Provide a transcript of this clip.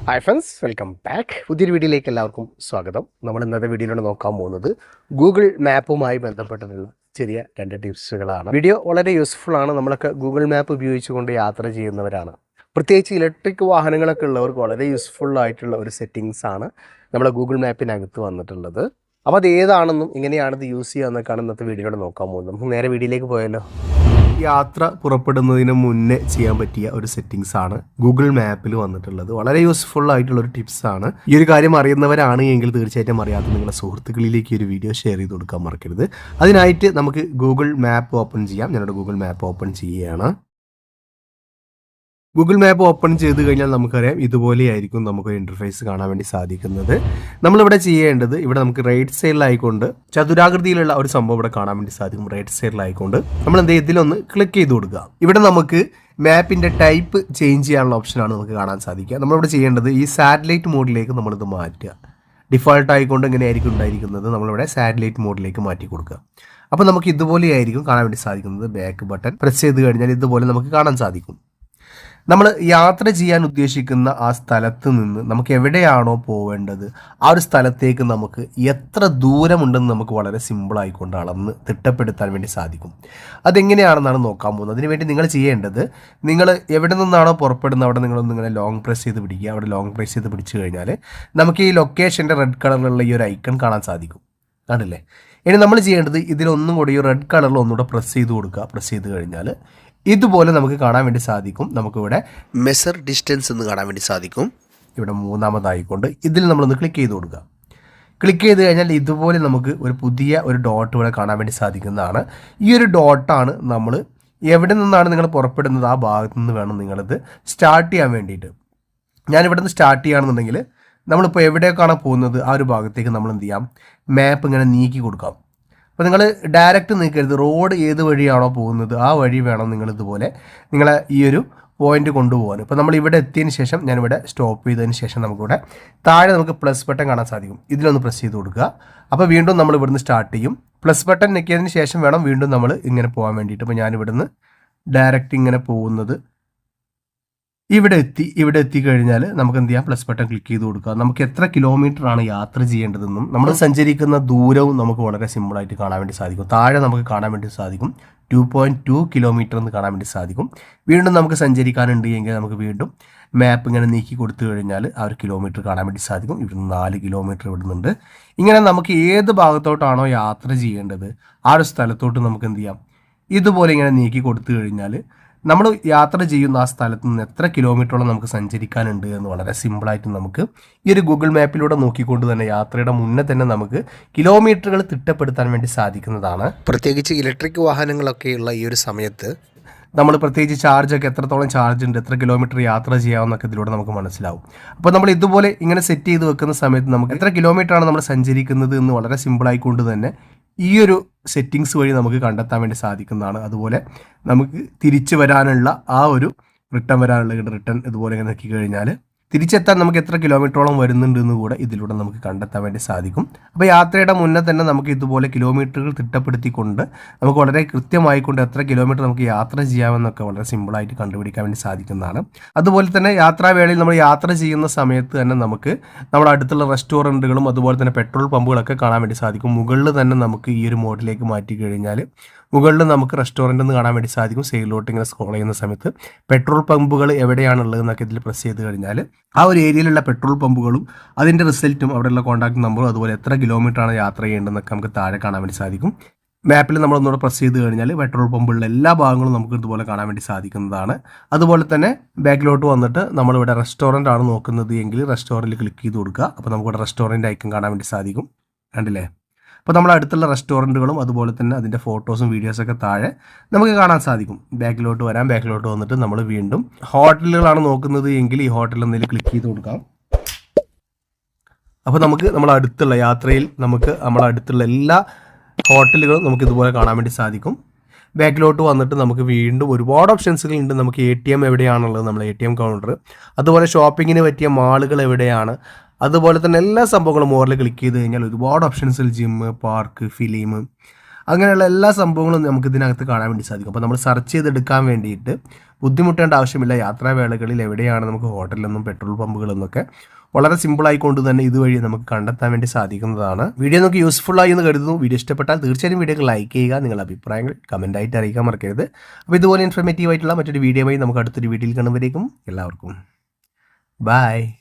Hi friends, welcome back. പുതിയൊരു വീഡിയോയിലേക്ക് എല്ലാവർക്കും സ്വാഗതം. നമ്മൾ ഇന്നത്തെ വീഡിയോയിലാണ് നോക്കാൻ പോകുന്നത് ഗൂഗിൾ മാപ്പുമായി ബന്ധപ്പെട്ടിട്ടുള്ള ചെറിയ 2 ടിപ്സുകളാണ്. വീഡിയോ വളരെ യൂസ്ഫുൾ ആണ്. നമ്മളൊക്കെ ഗൂഗിൾ മാപ്പ് ഉപയോഗിച്ചുകൊണ്ട് യാത്ര ചെയ്യുന്നവരാണ്. പ്രത്യേകിച്ച് ഇലക്ട്രിക് വാഹനങ്ങളൊക്കെ ഉള്ളവർക്ക് വളരെ യൂസ്ഫുൾ ആയിട്ടുള്ള ഒരു സെറ്റിങ്സ് ആണ് നമ്മുടെ ഗൂഗിൾ മാപ്പിനകത്ത് വന്നിട്ടുള്ളത്. അപ്പോൾ അത് ഏതാണെന്നും എങ്ങനെയാണിത് യൂസ് ചെയ്യുക എന്നൊക്കെയാണ് ഇന്നത്തെ വീഡിയോയിലൂടെ നോക്കാൻ പോകുന്നത്. നമുക്ക് നേരെ വീഡിയോയിലേക്ക് പോയാലോ. യാത്ര പുറപ്പെടുന്നതിന് മുന്നേ ചെയ്യാൻ പറ്റിയ ഒരു സെറ്റിങ്സ് ആണ് ഗൂഗിൾ മാപ്പിൽ വന്നിട്ടുള്ളത്. വളരെ യൂസ്ഫുൾ ആയിട്ടുള്ള ഒരു ടിപ്സ് ആണ്. ഈ ഒരു കാര്യം അറിയുന്നവരാണ് എങ്കിൽ തീർച്ചയായിട്ടും അറിയാത്ത നിങ്ങളുടെ സുഹൃത്തുക്കളിലേക്ക് ഒരു വീഡിയോ ഷെയർ ചെയ്ത് കൊടുക്കാൻ മറക്കരുത്. അതിനായിട്ട് നമുക്ക് ഗൂഗിൾ മാപ്പ് ഓപ്പൺ ചെയ്യാം. ഞാനിവിടെ ഗൂഗിൾ മാപ്പ് ഓപ്പൺ ചെയ്യുകയാണ്. ഗൂഗിൾ മാപ്പ് ഓപ്പൺ ചെയ്ത് കഴിഞ്ഞാൽ നമുക്കറിയാം ഇതുപോലെയായിരിക്കും നമുക്കൊരു ഇൻ്റർഫേസ് കാണാൻ വേണ്ടി സാധിക്കുന്നത്. നമ്മളിവിടെ ചെയ്യേണ്ടത്, ഇവിടെ നമുക്ക് റൈറ്റ് സൈഡിലായിക്കൊണ്ട് ചതുരാകൃതിയിലുള്ള ഒരു സംഭവം ഇവിടെ കാണാൻ വേണ്ടി സാധിക്കും. റൈറ്റ് സൈഡിലായിക്കൊണ്ട് നമ്മൾ എന്ത് ചെയ്യും, ഇതിലൊന്ന് ക്ലിക്ക് ചെയ്ത് കൊടുക്കുക. ഇവിടെ നമുക്ക് മാപ്പിൻ്റെ ടൈപ്പ് ചേഞ്ച് ചെയ്യാനുള്ള ഓപ്ഷനാണ് നമുക്ക് കാണാൻ സാധിക്കുക. നമ്മളിവിടെ ചെയ്യേണ്ടത് ഈ സാറ്റലൈറ്റ് മോഡിലേക്ക് നമ്മളിത് മാറ്റുക. ഡിഫോൾട്ട് ആയിക്കൊണ്ട് എങ്ങനെയായിരിക്കും ഉണ്ടായിരിക്കുന്നത്, നമ്മളിവിടെ സാറ്റലൈറ്റ് മോഡിലേക്ക് മാറ്റി കൊടുക്കുക. അപ്പോൾ നമുക്ക് ഇതുപോലെയായിരിക്കും കാണാൻ വേണ്ടി സാധിക്കുന്നത്. ബാക്ക് ബട്ടൺ പ്രസ് ചെയ്ത് കഴിഞ്ഞാൽ ഇതുപോലെ നമുക്ക് കാണാൻ സാധിക്കും. നമ്മൾ യാത്ര ചെയ്യാൻ ഉദ്ദേശിക്കുന്ന ആ സ്ഥലത്ത് നിന്ന് നമുക്ക് എവിടെയാണോ പോവേണ്ടത് ആ ഒരു സ്ഥലത്തേക്ക് നമുക്ക് എത്ര ദൂരമുണ്ടെന്ന് നമുക്ക് വളരെ സിമ്പിളായിക്കൊണ്ട് അളന്ന് തിട്ടപ്പെടുത്താൻ വേണ്ടി സാധിക്കും. അതെങ്ങനെയാണെന്നാണ് നോക്കാൻ പോകുന്നത്. അതിനുവേണ്ടി നിങ്ങൾ ചെയ്യേണ്ടത്, നിങ്ങൾ എവിടെ നിന്നാണോ പുറപ്പെടുന്നത് അവിടെ നിങ്ങളൊന്നിങ്ങനെ ലോങ് പ്രസ് ചെയ്ത് പിടിക്കുക. അവിടെ ലോങ് പ്രസ് ചെയ്ത് പിടിച്ചു കഴിഞ്ഞാൽ നമുക്ക് ഈ ലൊക്കേഷൻ്റെ റെഡ് കളറിലുള്ള ഈ ഒരു ഐക്കൺ കാണാൻ സാധിക്കും. കണ്ടില്ലേ? ഇനി നമ്മൾ ചെയ്യേണ്ടത് ഇതിലൊന്നും കൂടി ഈ റെഡ് കളറിൽ ഒന്നുകൂടെ പ്രസ് ചെയ്ത് കൊടുക്കുക. പ്രസ് ചെയ്ത് കഴിഞ്ഞാൽ ഇതുപോലെ നമുക്ക് കാണാൻ വേണ്ടി സാധിക്കും. നമുക്കിവിടെ മെഷർ ഡിസ്റ്റൻസ് എന്ന് കാണാൻ വേണ്ടി സാധിക്കും. ഇവിടെ മൂന്നാമതായിക്കൊണ്ട് ഇതിൽ നമ്മളൊന്ന് ക്ലിക്ക് ചെയ്ത് കൊടുക്കുക. ക്ലിക്ക് ചെയ്ത് കഴിഞ്ഞാൽ ഇതുപോലെ നമുക്ക് ഒരു പുതിയ ഒരു ഡോട്ട് ഇവിടെ കാണാൻ വേണ്ടി സാധിക്കുന്നതാണ്. ഈ ഒരു ഡോട്ടാണ് നമ്മൾ എവിടെ നിന്നാണ് നിങ്ങൾ പുറപ്പെടുന്നത് ആ ഭാഗത്തു നിന്ന് വേണം നിങ്ങളിത് സ്റ്റാർട്ട് ചെയ്യാൻ വേണ്ടിയിട്ട്. ഞാനിവിടെ നിന്ന് സ്റ്റാർട്ട് ചെയ്യുകയാണെന്നുണ്ടെങ്കിൽ നമ്മളിപ്പോൾ എവിടേക്കാണ് പോകുന്നത് ആ ഒരു ഭാഗത്തേക്ക് നമ്മൾ എന്ത് ചെയ്യാം, മാപ്പ് ഇങ്ങനെ നീക്കി കൊടുക്കാം. അപ്പോൾ നിങ്ങൾ ഡയറക്റ്റ് നീക്കരുത്. റോഡ് ഏത് വഴിയാണോ പോകുന്നത് ആ വഴി വേണം നിങ്ങളിതുപോലെ നിങ്ങളെ ഈ ഒരു പോയിന്റ് കൊണ്ടുപോകാൻ. ഇപ്പോൾ നമ്മൾ ഇവിടെ എത്തിയതിന് ശേഷം ഞാനിവിടെ സ്റ്റോപ്പ് ചെയ്തതിന് ശേഷം നമുക്കിവിടെ താഴെ നമുക്ക് പ്ലസ് ബട്ടൺ കാണാൻ സാധിക്കും. ഇതിലൊന്ന് പ്രസ് ചെയ്ത് കൊടുക്കുക. അപ്പോൾ വീണ്ടും നമ്മൾ ഇവിടുന്ന് സ്റ്റാർട്ട് ചെയ്യും. പ്ലസ് ബട്ടൺ ഞെക്കിയതിന് ശേഷം വേണം വീണ്ടും നമ്മൾ ഇങ്ങനെ പോകാൻ വേണ്ടിയിട്ട്. അപ്പോൾ ഞാനിവിടുന്ന് ഡയറക്റ്റ് ഇങ്ങനെ പോകുന്നത് ഇവിടെ എത്തിക്കഴിഞ്ഞാൽ നമുക്ക് എന്ത് ചെയ്യാം, പ്ലസ് ബട്ടൺ ക്ലിക്ക് ചെയ്ത് കൊടുക്കുക. നമുക്ക് എത്ര കിലോമീറ്റർ ആണ് യാത്ര ചെയ്യേണ്ടതെന്നും നമ്മൾ സഞ്ചരിക്കുന്ന ദൂരവും നമുക്ക് വളരെ സിമ്പിളായിട്ട് കാണാൻ വേണ്ടി സാധിക്കും. താഴെ നമുക്ക് കാണാൻ വേണ്ടി സാധിക്കും 2.2 കിലോമീറ്റർ എന്ന് കാണാൻ വേണ്ടി സാധിക്കും. വീണ്ടും നമുക്ക് സഞ്ചരിക്കാനുണ്ട് എങ്കിൽ നമുക്ക് വീണ്ടും മാപ്പ് ഇങ്ങനെ നീക്കി കൊടുത്തു കഴിഞ്ഞാൽ ആ ഒരു കിലോമീറ്റർ കാണാൻ വേണ്ടി സാധിക്കും. ഇവിടുന്ന് 4 കിലോമീറ്റർ ഇവിടുന്നുണ്ട്. ഇങ്ങനെ നമുക്ക് ഏത് ഭാഗത്തോട്ടാണോ യാത്ര ചെയ്യേണ്ടത് ആ ഒരു സ്ഥലത്തോട്ട് നമുക്ക് എന്ത് ചെയ്യാം, ഇതുപോലെ ഇങ്ങനെ നീക്കി കൊടുത്തു കഴിഞ്ഞാൽ നമ്മൾ യാത്ര ചെയ്യുന്ന ആ സ്ഥലത്ത് നിന്ന് എത്ര കിലോമീറ്ററോളം നമുക്ക് സഞ്ചരിക്കാനുണ്ട് എന്ന് വളരെ സിമ്പിളായിട്ട് നമുക്ക് ഈ ഒരു ഗൂഗിൾ മാപ്പിലൂടെ നോക്കിക്കൊണ്ട് തന്നെ യാത്രയുടെ മുന്നേ തന്നെ നമുക്ക് കിലോമീറ്ററുകൾ തിട്ടപ്പെടുത്താൻ വേണ്ടി സാധിക്കുന്നതാണ്. പ്രത്യേകിച്ച് ഇലക്ട്രിക് വാഹനങ്ങളൊക്കെയുള്ള ഈ ഒരു സമയത്ത് നമ്മൾ പ്രത്യേകിച്ച് ചാർജൊക്കെ എത്രത്തോളം ചാർജ് ഉണ്ട്, എത്ര കിലോമീറ്റർ യാത്ര ചെയ്യാമെന്നൊക്കെ ഇതിലൂടെ നമുക്ക് മനസ്സിലാവും. അപ്പോൾ നമ്മൾ ഇതുപോലെ ഇങ്ങനെ സെറ്റ് ചെയ്ത് വെക്കുന്ന സമയത്ത് നമുക്ക് എത്ര കിലോമീറ്ററാണ് നമ്മൾ സഞ്ചരിക്കുന്നത് എന്ന് വളരെ സിമ്പിളായിക്കൊണ്ട് തന്നെ ഈ ഒരു സെറ്റിങ്സ് വഴി നമുക്ക് കണ്ടെത്താൻ വേണ്ടി സാധിക്കുന്നതാണ്. അതുപോലെ നമുക്ക് തിരിച്ചു വരാനുള്ള ആ ഒരു റിട്ടേൺ ഇതുപോലെ ഇങ്ങനെ നോക്കി കഴിഞ്ഞാൽ തിരിച്ചെത്താൻ നമുക്ക് എത്ര കിലോമീറ്ററോളം വരുന്നുണ്ട് എന്ന് കൂടെ ഇതിലൂടെ നമുക്ക് കണ്ടെത്താൻ വേണ്ടി സാധിക്കും. അപ്പോൾ യാത്രയുടെ മുന്നേ തന്നെ നമുക്ക് ഇതുപോലെ കിലോമീറ്ററുകൾ തിട്ടപ്പെടുത്തിക്കൊണ്ട് നമുക്ക് വളരെ കൃത്യമായിക്കൊണ്ട് എത്ര കിലോമീറ്റർ നമുക്ക് യാത്ര ചെയ്യാമെന്നൊക്കെ വളരെ സിമ്പിളായിട്ട് കണ്ടുപിടിക്കാൻ വേണ്ടി സാധിക്കുന്നതാണ്. അതുപോലെ തന്നെ യാത്രാവേളയിൽ നമ്മൾ യാത്ര ചെയ്യുന്ന സമയത്ത് തന്നെ നമുക്ക് നമ്മുടെ അടുത്തുള്ള റെസ്റ്റോറൻറ്റുകളും അതുപോലെ തന്നെ പെട്രോൾ പമ്പുകളൊക്കെ കാണാൻ വേണ്ടി സാധിക്കും. മുകളിൽ തന്നെ നമുക്ക് ഈ ഒരു മോഡിലേക്ക് മാറ്റി കഴിഞ്ഞാൽ മുകളിൽ നമുക്ക് റെസ്റ്റോറൻ്റ് എന്ന് കാണാൻ വേണ്ടി സാധിക്കും. സൈഡിലോട്ട് ഇങ്ങനെ സ്ക്രോൾ ചെയ്യുന്ന സമയത്ത് പെട്രോൾ പമ്പുകൾ എവിടെയാണുള്ളത് എന്നൊക്കെ ഇതിൽ പ്രസ് ചെയ്ത് കഴിഞ്ഞാൽ ആ ഒരു ഏരിയയിലുള്ള പെട്രോൾ പമ്പുകളും അതിൻ്റെ റിസൾട്ടും അവിടെയുള്ള കോൺടാക്ട് നമ്പറും അതുപോലെ എത്ര കിലോമീറ്ററാണ് യാത്ര ചെയ്യേണ്ടതെന്നൊക്കെ നമുക്ക് താഴെ കാണാൻ വേണ്ടി സാധിക്കും. മാപ്പിൽ നമ്മളൊന്നുകൂടെ പ്രസ് ചെയ്ത് കഴിഞ്ഞാൽ പെട്രോൾ പമ്പുകളിലെ എല്ലാ ഭാഗങ്ങളും നമുക്ക് ഇതുപോലെ കാണാൻ വേണ്ടി സാധിക്കുന്നതാണ്. അതുപോലെ തന്നെ ബാക്കിലോട്ട് വന്നിട്ട് നമ്മളിവിടെ റെസ്റ്റോറൻ്റ് ആണ് നോക്കുന്നത് എങ്കിൽ റെസ്റ്റോറൻറ്റിൽ ക്ലിക്ക് ചെയ്ത് കൊടുക്കുക. അപ്പോൾ നമുക്കിവിടെ റെസ്റ്റോറൻറ്റ് ഐക്കൺ കാണാൻ വേണ്ടി സാധിക്കും. കണ്ടില്ലേ? അപ്പോൾ നമ്മൾ അടുത്തുള്ള റെസ്റ്റോറൻറ്റുകളും അതുപോലെ തന്നെ അതിൻ്റെ ഫോട്ടോസും വീഡിയോസൊക്കെ താഴെ നമുക്ക് കാണാൻ സാധിക്കും. ബാക്കിലോട്ട് വന്നിട്ട് നമ്മൾ വീണ്ടും ഹോട്ടലുകളാണ് നോക്കുന്നത് എങ്കിൽ ഈ ഹോട്ടലിൽ എന്തെങ്കിലും ക്ലിക്ക് ചെയ്ത് കൊടുക്കാം. അപ്പോൾ നമുക്ക് നമ്മുടെ അടുത്തുള്ള യാത്രയിൽ നമുക്ക് നമ്മുടെ അടുത്തുള്ള എല്ലാ ഹോട്ടലുകളും നമുക്ക് ഇതുപോലെ കാണാൻ വേണ്ടി സാധിക്കും. ബാക്കിലോട്ട് വന്നിട്ട് നമുക്ക് വീണ്ടും ഒരുപാട് ഓപ്ഷൻസുകളുണ്ട്. നമുക്ക് ATM എവിടെയാണുള്ളത്, നമ്മൾ ATM കൗണ്ടർ, അതുപോലെ ഷോപ്പിങ്ങിന് പറ്റിയ മാളുകൾ എവിടെയാണ്, അതുപോലെ തന്നെ എല്ലാ സംഭവങ്ങളും മോറിൽ ക്ലിക്ക് ചെയ്ത് കഴിഞ്ഞാൽ ഒരുപാട് ഓപ്ഷൻസിൽ ജിം, പാർക്ക്, ഫിലിം, അങ്ങനെയുള്ള എല്ലാ സംഭവങ്ങളും നമുക്ക് ഇതിനകത്ത് കാണാൻ വേണ്ടി സാധിക്കും. അപ്പോൾ നമ്മൾ സെർച്ച് ചെയ്തെടുക്കാൻ വേണ്ടിയിട്ട് ബുദ്ധിമുട്ടേണ്ട ആവശ്യമില്ല. യാത്രാവേളകളിൽ എവിടെയാണ് നമുക്ക് ഹോട്ടലിലെന്നും പെട്രോൾ പമ്പുകളെന്നൊക്കെ വളരെ സിമ്പിളായിക്കൊണ്ട് തന്നെ ഇതുവഴി നമുക്ക് കണ്ടെത്താൻ വേണ്ടി സാധിക്കുന്നതാണ്. വീഡിയോ നമുക്ക് യൂസ്ഫുൾ ആയി എന്ന് കരുതുന്നു. വീഡിയോ ഇഷ്ടപ്പെട്ടാൽ തീർച്ചയായും വീഡിയോക്ക് ലൈക്ക് ചെയ്യുക. നിങ്ങളുടെ അഭിപ്രായങ്ങൾ കമൻറ്റായിട്ട് അറിയിക്കാൻ മറക്കരുത്. അപ്പോൾ ഇതുപോലെ ഇൻഫർമേറ്റീവ് ആയിട്ടുള്ള മറ്റൊരു വീഡിയോയുമായി നമുക്ക് അടുത്തൊരു വീഡിയോയിൽ കാണുമ്പോഴേക്കും എല്ലാവർക്കും ബൈ.